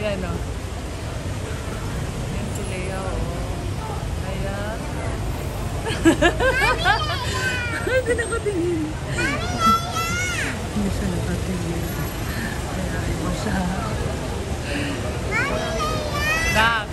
Ayan o. Ayan si Lea o. Ayan. Hindi nakatingin. Hindi siya nakatingin. Ayan mo siya. Nak!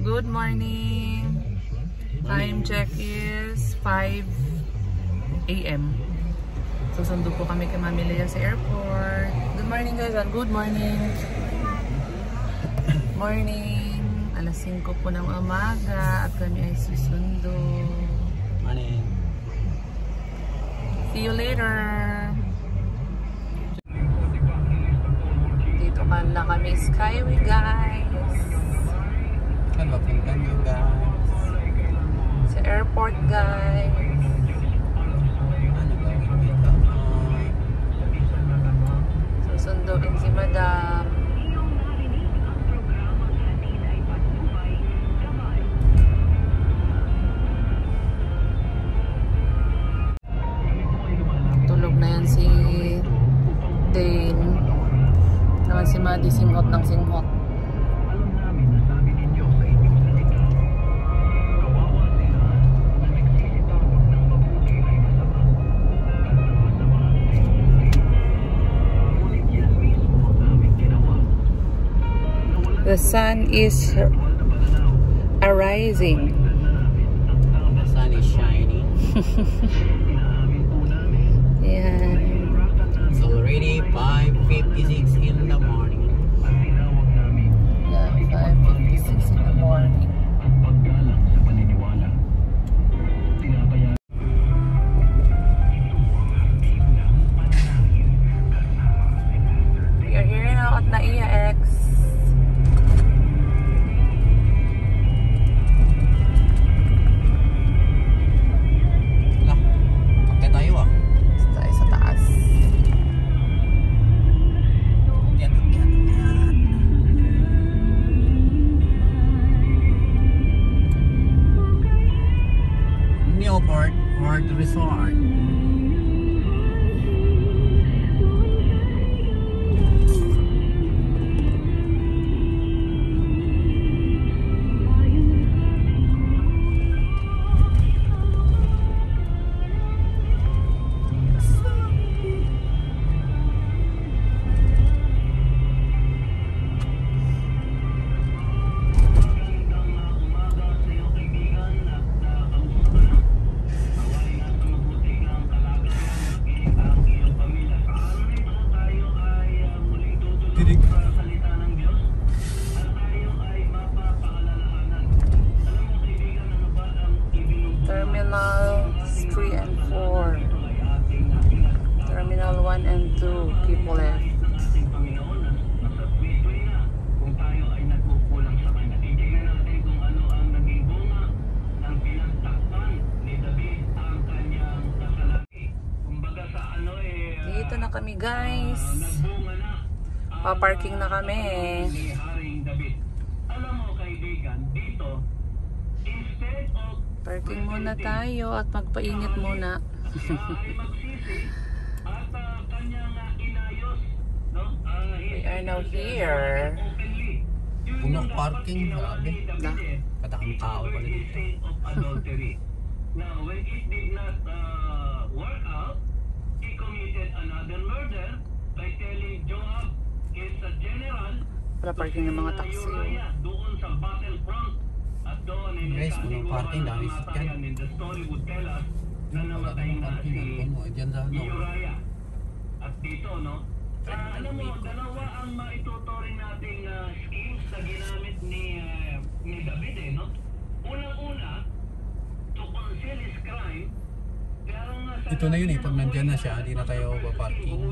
Good morning. Time check is 5 AM. Susundo po kami kay Mami Lea sa airport. Good morning guys. Good morning. Morning. Alas 5 po ng umaga at kami ay susundo. Morning. See you later. Dito ka lang kami Skyway guys. Welcome you guys. Sa airport guys. Susunduin si Madam. Tulog na yan si Dane. Naman si Maddie singhot ng singhot. The sun is arising. The sun is shining. Yeah. It's already 5:56 in the morning. Yeah, 5:56 in the morning. We are here now at Naiya X. Newport Resort. Terminals 3 and 4. Terminal 1 and 2. Keep left. Dito na kami guys. Pa-parking na kami. Parking muna tayo at magpainit muna. We are now here. Punong parking, grabe. Na. Kadaming tao pala dito. Now, when it did not work out, he committed another murder by telling Joab is a general. Para parking ng mga taxi. Doon sa battlefront. At doon ay guys, punong parking, dami sasakyan. The story would tell us na namatay na si Uriah. At dito, no? Alam mo, dalawa ang maituturing nating schemes na ginamit ni David, no? Unang-una, to conceal his crime. Ito na yun eh, pag nandyan na siya, hindi na tayo pa-parking.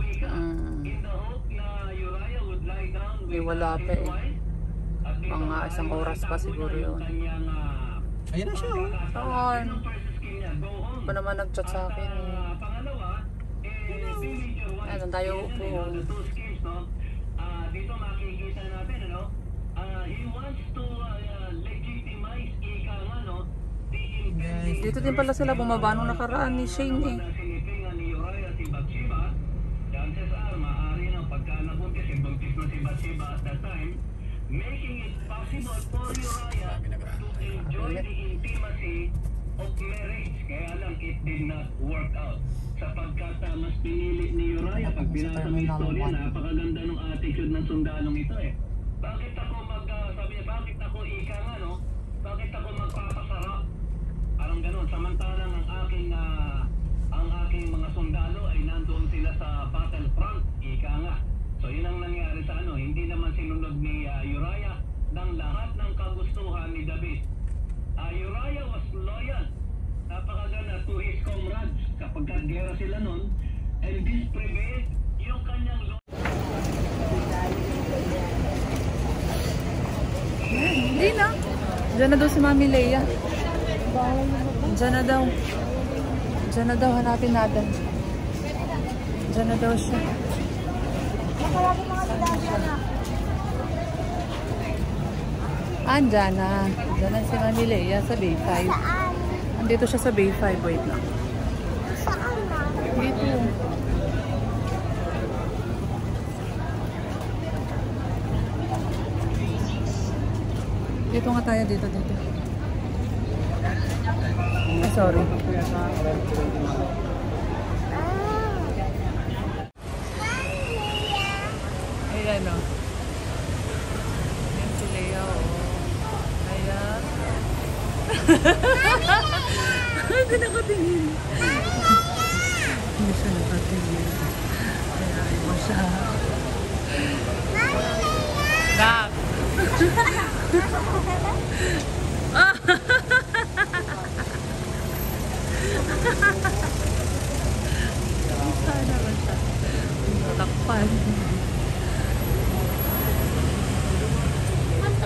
May wala pa eh. Mga isang oras pa siguro yun. Ayan na siya oh. Saan? niya, go home. Pa naman nag-chat sa akin. Pangalawa, major one. Ayan, tayo upo. The two schemes, no? Dito makikita natin, ano? He wants to legitimize ika nga, no? Guys, dito din pala sila bumaba nung nakaraan ni Shane eh. Sinipingan ni Uriah si Bathsheba. Chances are, maaari na pagka nabuntis, buntis na si Bathsheba at that time, making it possible for Uriah to enjoy the intimacy of marriage. Kaya lang, it did not work out. Sapagkat mas pinili ni Uriah, pag pinasa mo istorya, napakaganda ng attitude ng sundalong ito eh. Bakit ako sabi niya, bakit ako ika nga, no? Bakit ako magpapasarap? Parang ganun, samantalang ang aking mga sundalo ay nandoon sila sa battlefront, ika nga. So yun ang nangyari sa ano, hindi naman sinunod ni Uriah ng lahat ng kagustuhan ni David. Uriah was loyal, napakaganda to his comrades kapag gera sila nun, and this prevailed yung kanyang Hindi na. Diyan na daw si Mami Leia. Diyan na daw. Diyan na daw, hanapin natin. Diyan na daw siya. Diyan na. Diyan na si Mami Leia sa Bay 5. Andito siya sa Bay 5. Wait lang. Saan na? Dito. Dito nga tayo, dito. Ay, sorry. Ayan o. Ayan si Lea o. Ayan. Hindi nakatingin. Hindi siya nakatingin. Ayan mo siya. Nak! Sana ba siya? Takpan.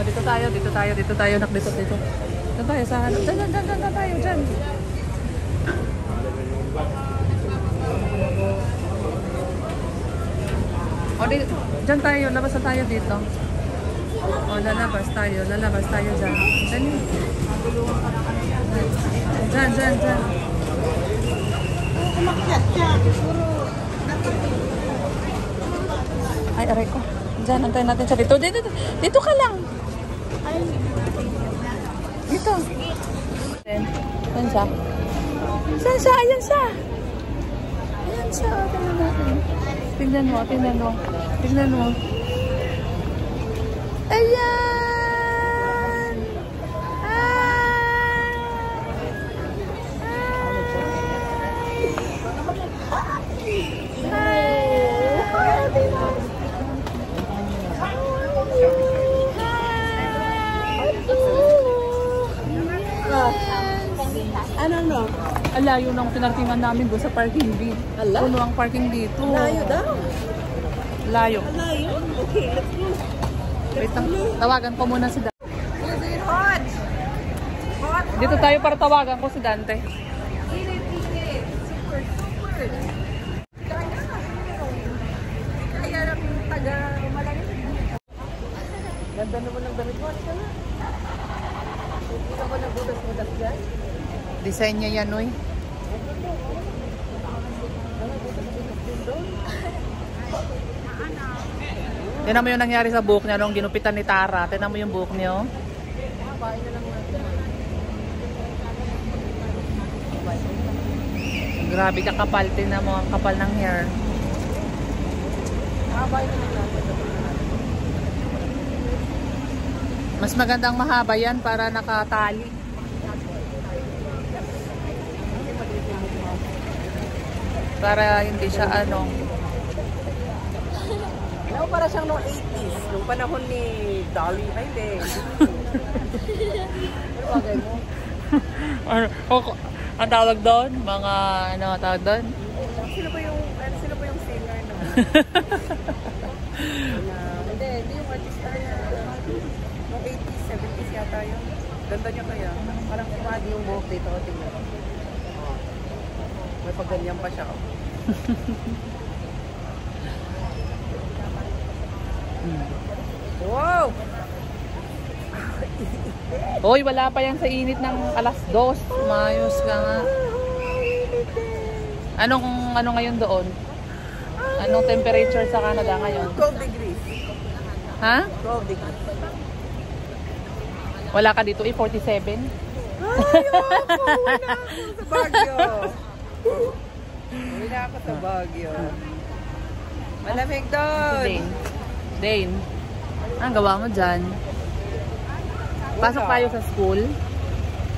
Dito tayo. Dito tayo. Nak, dito. Dito tayo sa hanap. Diyan tayo. Diyan. O, diyan tayo. Labas na tayo dito. O, lalabas tayo dyan. Dali. Dyan. Ay, aray ko. Dyan, antayin natin siya dito. Dito ka lang. Dito. Saan siya? Ayan siya. Tingnan natin. Tingnan mo. Ayan! Ano? Alayo nang tinartingan namin doon sa parking B. Puno ang parking dito. Layo daw. Layo. Layo? Okay, let's go. Wait lang. Tawagan ko muna si Dante. Is it hot? Dito tayo para tawagan ko si Dante. Init. Super. Kaya lang taga umalangin. Ganda naman ng damit mo. Ano na? Hindi ka ba nagbudas-budas dyan? Design niya yan, oy. Tignan mo yung nangyari sa buhok niya nung ginupitan ni Tara. Tignan mo yung buhok niya, oh. Grabe ka kapal. Tignan mo ang kapal ng hair. Mas magandang mahaba yan para nakatali. Para hindi siya ano. Ano, para siyang noong 80s, nung panahon ni Dolly. Ay, hindi. Ano bagay mo? Ang tawag doon? Mga ano tawag doon? Sino ba yung singer na? Hindi yung artista na noong 80s, 70s yata yun. Ganda niya kaya. Parang kumadi yung buhok dito. Tingnan. May pag ganyan pa siya. Wow! Hoy, wala pa yan sa init ng alas 2. Mayos ka nga. Ano ngayon doon? Anong temperature sa Canada ngayon? 12 degrees. Ha? 12 degrees. Wala ka dito, 47? Ay, uwi na ako sa Baguio. Uwi na ako sa Baguio. Malamig doon. Dane, ang gawa mo dyan? Pasok tayo sa school.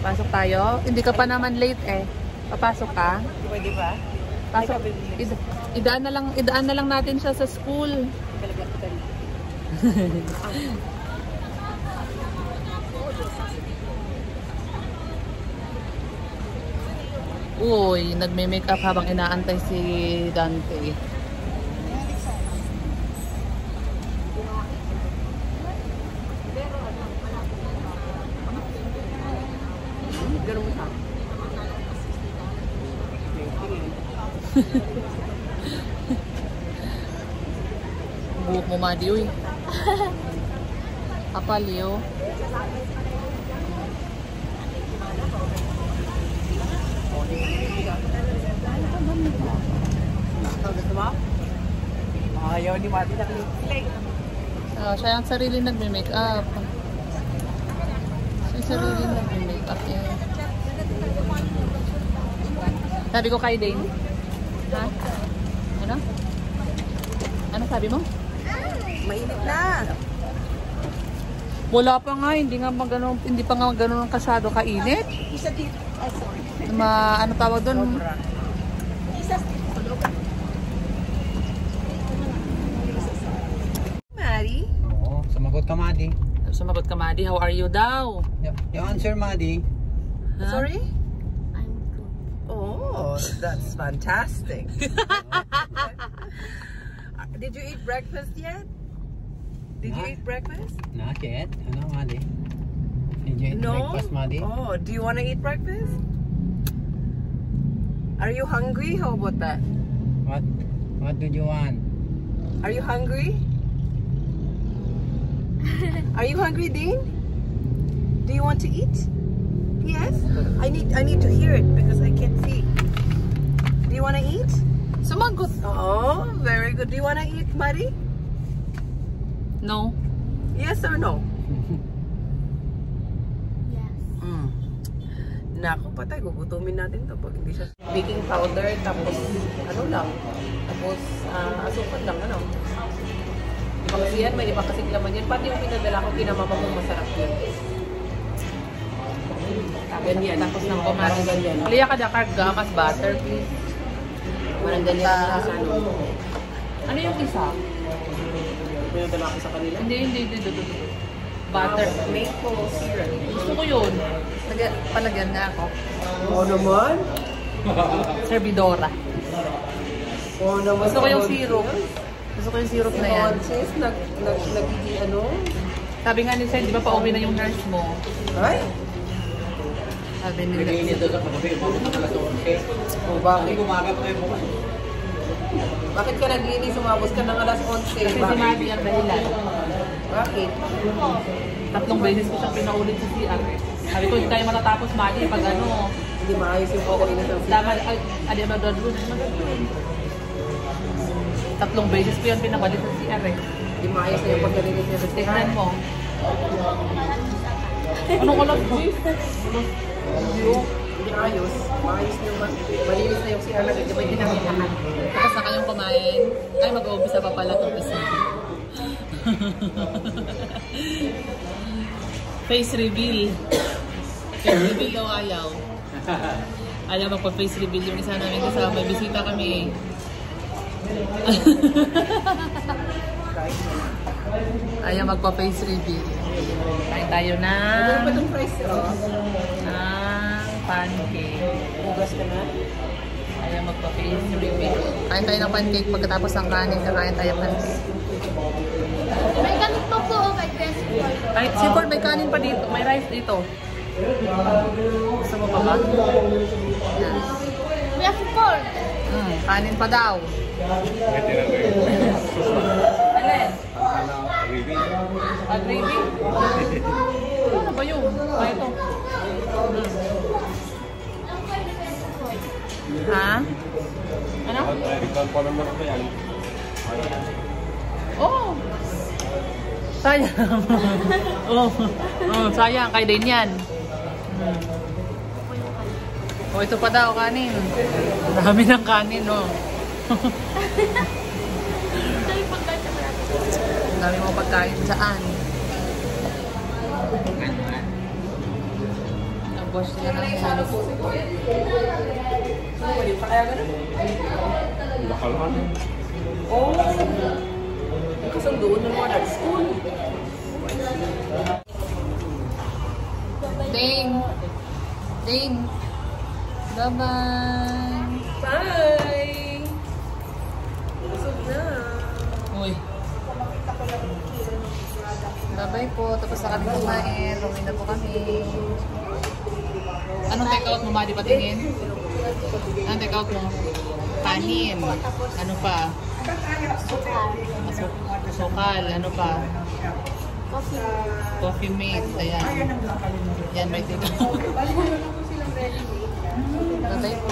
Pasok tayo. Hindi ka pa naman late eh. Papasok ka. Pwede ba? Pasok. Idaan na lang natin siya sa school. Uy, nagme-makeup habang inaantay si Dante. Ganun mo sa Buhok mo, Madi, uy. Kapaliw. gusto mo? Ayaw ni Mati na klink. Siya ang sarili nagme-makeup. Siya sarili nagme-makeup yan. Sabi ko kay Dane. Ha? Ano? Ano sabi mo? Mainit na. Wala pa nga, hindi pa nga gano'n kasyado kainit. Isa dito. Sorry. Ano tawag doon? Isa Mari? Oo, sumagot ka, Madi. Sumagot ka, Madi. How are you daw? Yung answer, Madi. Huh? Sorry? I'm good. Oh, that's fantastic. Did you eat breakfast yet? Did you eat breakfast? Not yet. Ano, Madi? Did you eat breakfast, Madi? Oh, do you want to eat breakfast? Are you hungry? How about that? What do you want? Are you hungry? Are you hungry, Dean? Do you want to eat? Yes? I need to hear it because I can't see. Do you want to eat? Sumagot. Oh, very good. Do you want to eat, Mari? No. Yes or no? Yes. Naku, patay. Gugutumin natin to pag hindi siya. Baking powder, tapos ano lang. Tapos asukal lang, ano. Iba kasi yan, may iba kasing laman yan. Pati yung pinadala ko, kinamama mo masarap yun. Ganyan. Tapos nang kumain ganyan. Liya ka dakar gamas butter, please. Walang ganyan na sa ano. Ano yung isa? Pinadala ko sa kanila. Hindi. Butter. Maple syrup. Gusto ko yun. Palagyan na ako. Oo naman. Servidora. Oo naman. Gusto ko yung syrup. Gusto ko yung syrup na yan. Sis, nagiging ano? Sabi nga ni Sen, di ba pauwi na yung nurse mo? Ay? Sabi nila. Oh, bakit? Bakit ka nag-inis? Sumabos ka ng alas 11. Kasi si Madi ang dahilan. Bakit? 3 beses ko siyang pinaulit sa CR. Sabi ko, hindi tayo matatapos, Madi, pag ano. Hindi maayos yung pagkalinis ng Dapat, adi magdadroon. 3 beses ko yan pinabalit sa CR eh. Hindi maayos na yung pagkalinis ng Tingnan mo. Ano ko lang, please? Hindi ayos. Maayos na yung malinis na yung CR. Hindi ba yung pinakitahan? Tapos na kayong kumain. Ay, mag-uumpisa pa pala itong isa. Face reveal. Face reveal daw ayaw. Ayaw magpa-face reveal yung isa namin kasama. May bisita kami. Ayaw magpa-face reveal. Kain tayo na Ano ba itong price? pancake. Bugas ka na? Ayaw magpa-face reveal. Kain tayo ng pancake pagkatapos ng kanin. Kakain tayo pancake. May kanin pa po, may best one. Ay, sipol, may kanin pa dito. May rice dito. Gusto mo pa ba? Yan. We have pork. Kanin pa daw. Alin? Gravy? Ano ba yun? Ito. Ha? Ano? Oh! Sayang. Sayang. Kay din yan. Ito pa daw, kanin. Dami ng kanin, Dami mo pagkain saan. Tapos yan ang halo po. Pwede pa kaya ganun? Bakalhan. Oh! Kasunduan ng mga school. Ding! Bye-bye! Bye! Busog na. Uy! Bye-bye po. Tapos na kami kumain. Rumi na po kami. Anong take-out mo, Madi? Patingin? Anong take-out mo? Kanin. Ano pa? Sukal. Ano pa? Coffee mate. Ayan. Yan, may take-out. Bye-bye po.